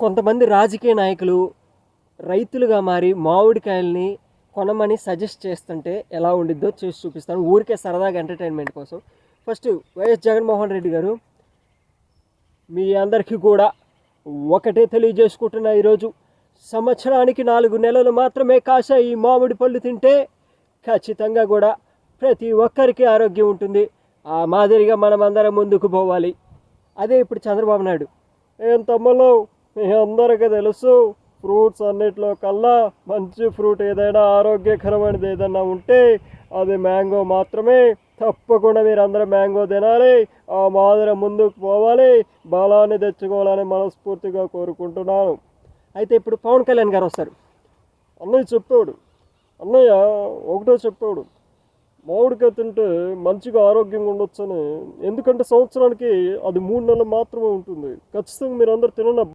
కొంతమంది రాజకీయ నాయకులు రైతులుగా మారి మామిడికాయల్ని కొనమని సజెస్ట్ చేస్తుంటే ఎలా ఉండిద్దో చేసి చూపిస్తాను, ఊరికే సరదాగా ఎంటర్టైన్మెంట్ కోసం. ఫస్ట్ వైఎస్ జగన్మోహన్ రెడ్డి గారు, మీ అందరికీ కూడా ఒకటే తెలియజేసుకుంటున్నా, ఈరోజు సంవత్సరానికి 4 నెలలు మాత్రమే కాసే ఈ మామిడి పళ్ళు తింటే ఖచ్చితంగా కూడా ప్రతి ఒక్కరికి ఆరోగ్యం ఉంటుంది. ఆ మాదిరిగా మనం అందరం ముందుకు పోవాలి. అదే ఇప్పుడు చంద్రబాబు నాయుడు, ఏం తమ్ముళ్ళు, మీ అందరికీ తెలుసు, ఫ్రూట్స్ అన్నిట్లో కల్లా మంచి ఫ్రూట్ ఏదైనా ఆరోగ్యకరమైనది ఏదైనా ఉంటే అది మ్యాంగో మాత్రమే. తప్పకుండా మీరు అందరూ మ్యాంగో తినాలి, ఆ మాదిరి ముందుకు పోవాలి, బలాన్ని తెచ్చుకోవాలని మనస్ఫూర్తిగా కోరుకుంటున్నాను. అయితే ఇప్పుడు పవన్ కళ్యాణ్ గారు వస్తారు. అన్నయ్య చెప్పాడు, అన్నయ్య ఒకటే చెప్పాడు, మామిడికాయ తింటే మంచిగా ఆరోగ్యంగా ఉండొచ్చని. ఎందుకంటే సంవత్సరానికి అది 3 నెలలు మాత్రమే ఉంటుంది. ఖచ్చితంగా మీరు అందరు తినండి.